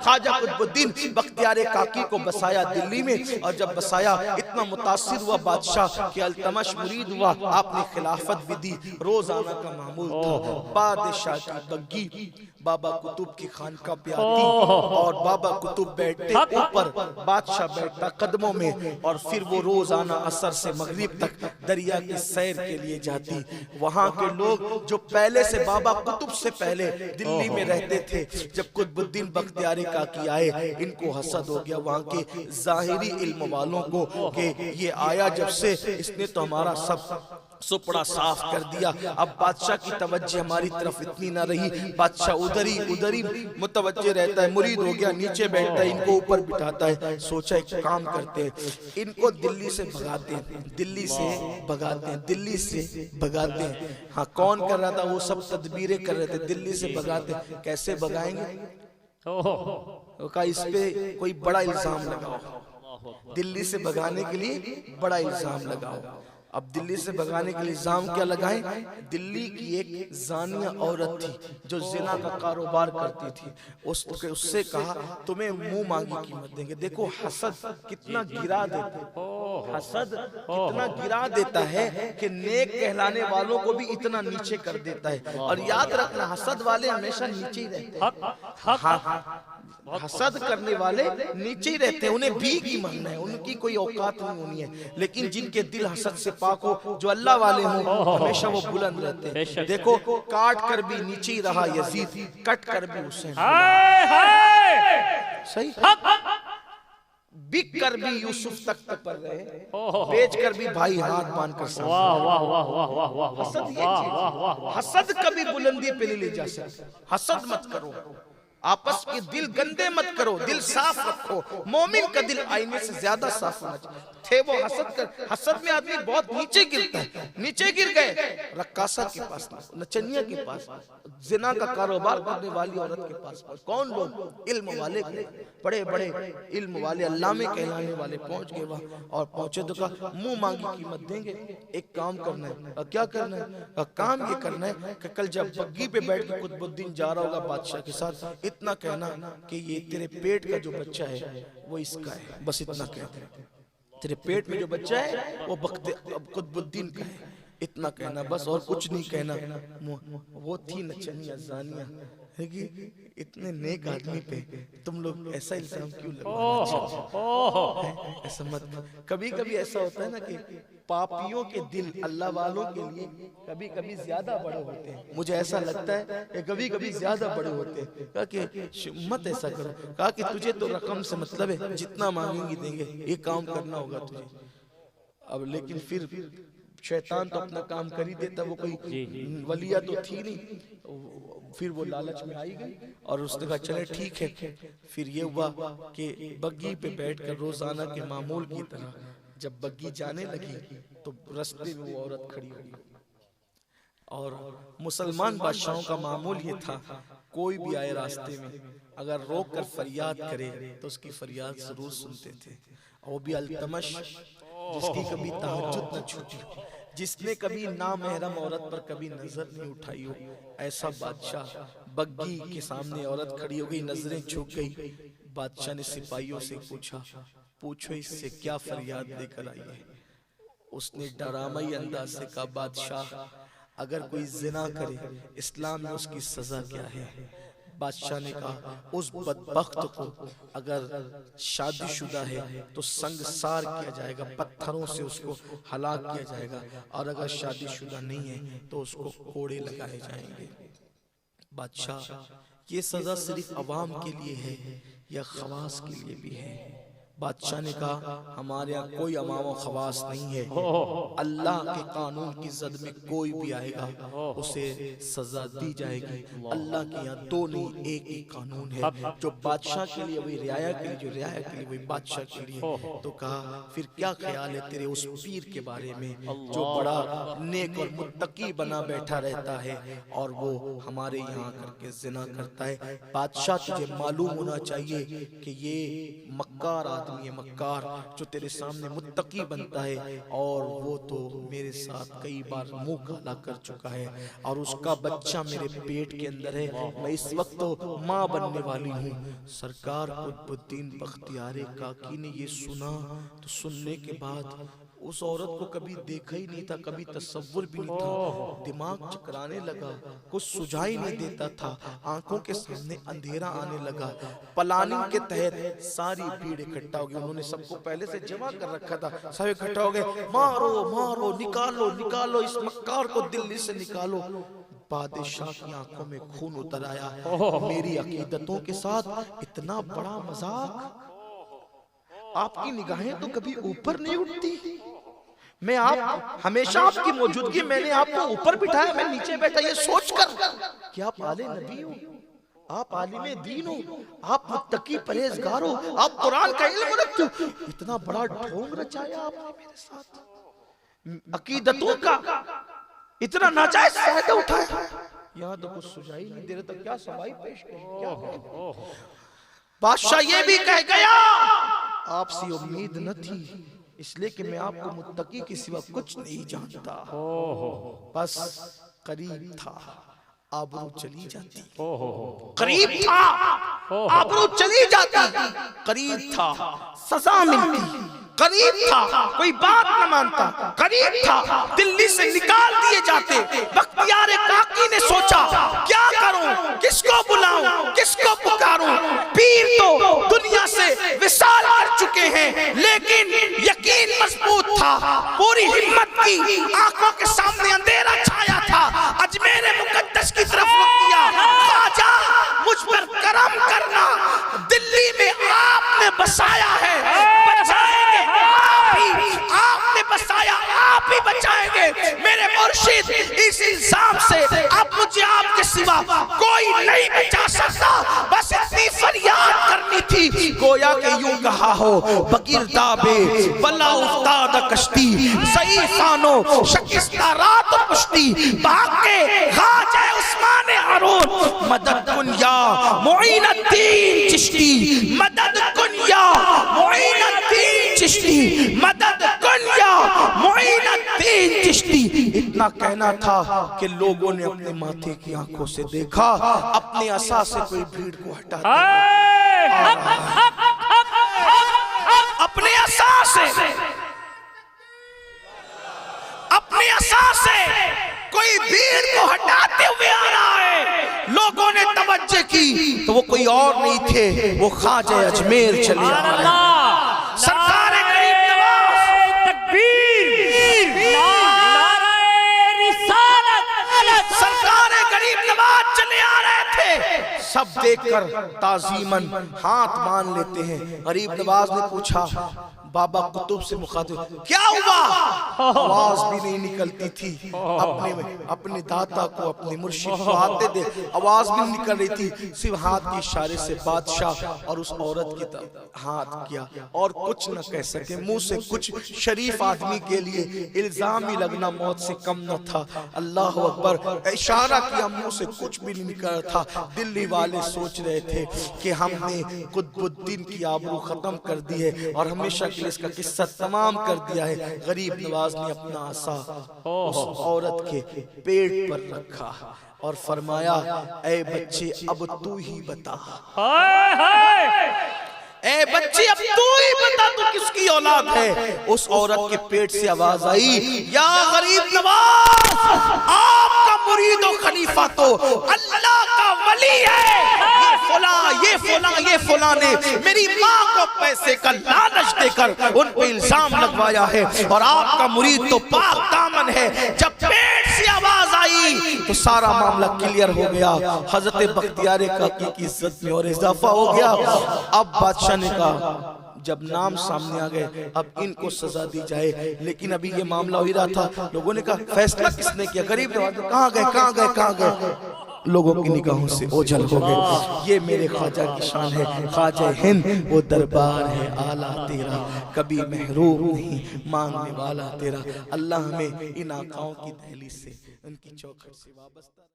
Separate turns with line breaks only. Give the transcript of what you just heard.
خواجہ قطب الدین بختیار کاکی کو بسایا دلی میں، اور جب بسایا اتنا متاثر ہوا بادشاہ کہ التمش مرید ہوا، آپ نے خلافت بھی دی۔ روزانہ کا معمول تھا بادشاہ کی بگی بابا قطب کی خانقاہ پہ آتی، اور بابا قطب بیٹھتے اوپر، بادشاہ بیٹھتا قدموں میں، اور پھر وہ روزانہ عصر سے مغرب تک دریا کی سیر کے لیے جاتی۔ وہاں کے لوگ جو پہلے سے بابا قطب سے پہلے دلی میں رہتے تھے، جب قطب الدین بختیار کاکی آئے، ان کو حسد ہو گیا وہاں کے ظاہری علم والوں کو کہ یہ آیا جب سے اس نے تو ہمارا سب سپڑا صاف کر دیا۔ اب بادشاہ کی توجہ ہماری طرف اتنی نہ رہی، بادشاہ ادھر ہی متوجہ رہتا ہے، مرید ہو گیا، نیچے بیٹھتا ہے، ان کو اوپر بٹھاتا ہے۔ سوچا ایک کام کرتے ہیں، ان کو دلی سے بھگاتے ہیں، دلی سے بھگاتے ہیں، دلی سے بھگاتے ہیں۔ ہاں کون کر رہا تھا؟ وہ سب تدبیریں کر رہے تھے، دلی سے بھگاتے ہیں۔ کیسے بھگائیں گے؟ کہا اس پہ کوئی بڑا الزام لگاؤ، دلی سے بھگانے کے لیے بڑا الزام لگاؤ۔ اب دلی سے بھگانے کے لیے الزام کیا لگائیں؟ دلی کی ایک زانیہ عورت تھی جو زنا کا کاروبار کرتی تھی، اس سے کہا تمہیں منہ مانگی قیمت دیں گے۔ دیکھو حسد کتنا گرا دیتا ہے، حسد کتنا گرا دیتا ہے کہ نیک کہلانے والوں کو بھی اتنا نیچے کر دیتا ہے۔ اور یاد رکھنا حسد والے ہمیشہ نیچے ہی رہتے ہیں، حسد کرنے والے نیچے ہی رہتے ہیں، انہیں بھی کی مانگنا ہے، ان کی کوئی اوقات نہیں ہونی ہے۔ لیکن جن کے دل حسد سے پاک ہو، جو اللہ والے ہوں، ہمیشہ وہ بلند رہتے ہیں۔ دیکھو کاٹ کر بھی نیچے ہی رہا یزید، کٹ کر بھی حسین صحیح، بک کر بھی یوسف تخت پر رہے، بیچ کر بھی بھائی ہاتھ باندھ کر سامنے۔ حسد یہ چیز، حسد کبھی بلندی پہ نہیں لے جا سکتا۔ حسد مت کرو، آپس کے دل گندے مت کرو، دل صاف رکھو۔ مومن کا دل آئینے سے زیادہ صاف ہونا چاہیے تھے وہ حسد کر، حسد میں آدمی بہت نیچے گرتا ہے، نیچے گر گئے رقاصہ کے پاس، نچنیہ کے پاس، زنا کا کاروبار کرنے والی عورت کے پاس، کون لوگ؟ علم والے، بڑے بڑے علم والے، علامے کہلانے والے پہنچ گئے وہاں، اور پہنچے تو کہا منہ مانگی قیمت دیں گے، ایک کام کرنا ہے۔ کیا کرنا ہے؟ کام یہ کرنا ہے کہ کل جب بگی پہ بیٹھ کے قطب الدین جا رہا ہوگا بادشاہ کے ساتھ، اتنا کہنا کہ یہ تیرے پیٹ کا جو بچہ ہے وہ اس کا ہے، بس اتنا کہنا، تیرے پیٹ میں جو بچہ ہے وہ قطب الدین کا ہے، اتنا کہنا بس، اور کچھ نہیں کہنا۔ وہ تھی نچنیہ زانیہ، اتنے نیک آدمی پہ تم لوگ ایسا الزام کیوں لگوانا چاہتے ہیں؟ ایسا مت۔ کبھی کبھی ایسا ہوتا ہے نا کہ پاپیوں کے دل اللہ والوں کے لیے کبھی کبھی زیادہ بڑے ہوتے ہیں، مجھے ایسا لگتا ہے کہ کبھی کبھی زیادہ بڑے ہوتے ہیں۔ کہا کہ مت ایسا کرو، کہا کہ تجھے تو رقم سے مطلب ہے، جتنا مانگیں گی دیں گے، یہ کام کرنا ہوگا تجھے۔ اب لیکن پھر شیطان تو اپنا کام کر ہی دیتا، وہ کوئی ولیہ تو تھی نہیں، پھر وہ لالچ میں آئی گئی، اور اس نے کہا چلے ٹھیک ہے۔ پھر یہ ہوا کہ بگی پہ بیٹھ کر روزانہ کے معمول کی طرح جب بگی جانے لگی تو رستے میں وہ عورت کھڑی ہوئی، اور مسلمان بادشاہوں کا معمول یہ تھا کوئی بھی آئے راستے میں اگر روک کر فریاد کرے تو اس کی فریاد ضرور سنتے تھے، اور وہ بھی التمش جس کی کبھی تہجد نہ چھوٹی ہو، جس نے کبھی نامحرم عورت پر کبھی نظر نہیں اٹھائی ہو، ایسا بادشاہ۔ بگی کے سامنے عورت کھڑی ہو گئی، نظریں جھک گئی، بادشاہ نے سپاہیوں سے پوچھا پوچھو اس سے کیا فریاد لے کر آئی ہے؟ اس نے ڈرامائی انداز سے کہا بادشاہ اگر کوئی زنا کرے اسلام میں اس کی سزا کیا ہے؟ بادشاہ نے کہا اس بدبخت کو اگر شادی شدہ ہے تو سنگسار کیا جائے گا، پتھروں سے اس کو ہلاک کیا جائے گا، اور اگر شادی شدہ نہیں ہے تو اس کو کوڑے لگائے جائیں گے۔ بادشاہ یہ سزا صرف عوام کے لیے ہے یا خواص کے لیے بھی ہے؟ بادشاہ نے کہا ہمارے ہاں کوئی عوام و خواص نہیں ہے، اللہ کے قانون کی زد میں کوئی بھی آئے گا اسے سزا دی جائے گی۔ اللہ کے یہاں دو نہیں ایک ہی قانون ہے، جو بادشاہ کے لیے وہی رعایا کے لیے، جو رعایا کے لیے وہی بادشاہ کے لیے۔ تو کہا پھر کیا خیال ہے تیرے اس پیر کے بارے میں جو بڑا نیک اور متقی بنا بیٹھا رہتا ہے اور وہ ہمارے یہاں کر کے زنا کرتا ہے؟ بادشاہ تجھے معلوم ہونا چاہیے کہ یہ مکار آدمی ہے مکار جو تیرے سامنے متقی بنتا ہے، اور وہ تو میرے ساتھ کئی بار منہ کالا کر چکا ہے، اور اس کا بچہ میرے پیٹ کے اندر ہے، میں اس وقت تو ماں بننے والی ہوں۔ سرکار قطب الدین بختیار کاکی نے یہ سنا تو سننے کے بعد اس عورت کو کبھی دیکھا ہی نہیں تھا، کبھی تصور بھی نہیں تھا، دماغ چکرانے لگا، کچھ سجھائی نہیں دیتا تھا، آنکھوں کے سامنے اندھیرا آنے لگا۔ پلاننگ کے تحت ساری بھیڑ اکٹھا ہو گئی، انہوں نے سب کو پہلے سے جمع کر رکھا تھا، سب اکٹھا ہو گئے، مارو مارو، نکالو نکالو، اس مکار کو دلی سے نکالو۔ بادشاہ کی آنکھوں میں خون اتر آیا، میری عقیدتوں کے ساتھ اتنا بڑا مذاق، آپ کی نگاہیں تو کبھی اوپر نہیں اٹھتی؟ میں آپ ہمیشہ آپ کی موجودگی، میں نے آپ کو اوپر بٹھایا، میں نیچے بیٹھا یہ سوچ کر کہ آپ آل نبی ہو، آپ عالم دین ہو، آپ متقی پرہیزگار ہو، آپ قرآن کا علم رکھتے ہو، اتنا بڑا ڈھونگ رچایا آپ نے میرے ساتھ، عقیدتوں کا اتنا ناجائز فائدہ اٹھایا، یہاں تو کچھ سجائی نہیں دے رہا تھا، کیا سوائی پیش کریں، کیا کہیں؟ بادشاہ یہ بھی کہہ گیا آپ سے امید نہ تھی، اس لئے کہ میں آپ کو متقی کے سوا کچھ نہیں جانتا، بس قریب تھا آبرو چلی جاتی، قریب تھا آبرو چلی جاتی، قریب تھا سزا ملتی، قریب تھا کوئی بات نہ مانتا، قریب تھا دلی سے نکال دیے جاتے۔ بختیار کاکی نے سوچا کیا کروں، کس کو بلاؤں، کس کو پکاروں، پیر تو دنیا سے وصال کر چکے ہیں، لیکن یقین مضبوط تھا، پوری ہمت کی، آنکھوں کے سامنے اندھیرا چھایا تھا، اجمیر مقدس کی طرف رک گیا، خواجہ مجھ پر کرم کرنا، دلی میں آپ نے بسایا ہے، بچائیں گے آپ ہی، آپ نے بسایا آپ ہی بچائیں گے، میرے مرشد اس الزام سے اب مجھے آپ کے سوا کوئی نہیں بچا سکتا، بس اتنی فریاد کرنی تھی، گویا کہ یوں کہا ہو بگردابے بلا افتاد کشتی، ضعیفانو شکستہ رات و پشتی، بھاگ کے خواجہ عثمان ہارون، مدد کن یا معین الدین چشتی، مدد کن یا معین الدین چشتی، مدد کن یا معین الدین چشتی۔ اتنا کہنا تھا کہ لوگوں نے اپنے ماتھے کی آنکھوں سے دیکھا، اپنے عصا سے کوئی بھیڑ کو ہٹا دیا، اپنے عصا سے، اپنے عصا سے کوئی بھیڑ کو ہٹاتے ہوئے آ رہا ہے، لوگوں نے توجہ کی تو وہ کوئی اور نہیں تھے، وہ خواجہ اجمیر چلے آ رہے ہیں، سرکار غریب نواز، تکبیر، نعرہ رسالت، سرکار غریب نواز چلے آ رہے تھے، سب دیکھ کر تعظیماً ہاتھ مان لیتے ہیں۔ غریب نواز نے پوچھا بابا قطب سے مخاطب کیا ہوا؟ آواز بھی نہیں نکلتی تھی، اپنے داتا کو اپنے مرشد کو آتے دے، آواز بھی نہیں نکل رہی تھی، صرف ہاتھ کی اشارے سے بادشاہ اور اس عورت کی طرف ہاتھ کیا، اور کچھ نہ کہہ سکے، منہ سے کچھ، شریف آدمی کے لیے الزام ہی لگنا موت سے کم نہ تھا، اللہ اکبر، اشارہ کیا، منہ سے کچھ بھی نہیں نکل رہا تھا۔ دلی والے سوچ رہے تھے کہ ہم نے قطب الدین کی آبرو ختم کر دی ہے اور ہمیشہ کے اس کا قصہ تمام کر دیا ہے۔ غریب نواز نے اپنا عصا اس عورت کے پیٹ پر رکھا اور فرمایا اے بچے اب تو ہی بتا، اے بچے اب تو ہی بتا تو کس کی اولاد ہے۔ اس عورت کے پیٹ سے آواز آئی یا غریب نواز، آپ کا مرید و خلیفہ تو اللہ کا ولی ہے، یہ فلاں یہ فلاں نے میری ماں کو پیسے کا لالچ دے کر ان پہ الزام لگوایا ہے، اور آپ کا مرید تو پاک دامن ہے۔ جب پیٹ سے آواز آئی تو سارا معاملہ کلیئر ہو گیا، حضرت بختیار کاکی کی عزت میں اور اضافہ ہو گیا۔ اب بادشاہ نے کہا جب نام سامنے آ گئے اب ان کو سزا دی جائے، لیکن ابھی یہ معاملہ ہو ہی رہا تھا، لوگوں نے کہا فیصلہ کس نے کیا؟ غریب نواز کہاں گئے؟ لوگوں کی نگاہوں سے اوجھل ہو گئے۔ یہ میرے خواجہ کی شان ہے، خواجہ ہند وہ دربار ہے آلہ تیرا، کبھی محروم نہیں مانگنے والا تیرا۔ اللہ ہمیں ان آقاؤں کی دہلیز سے، ان کی چوکھٹ سے وابستہ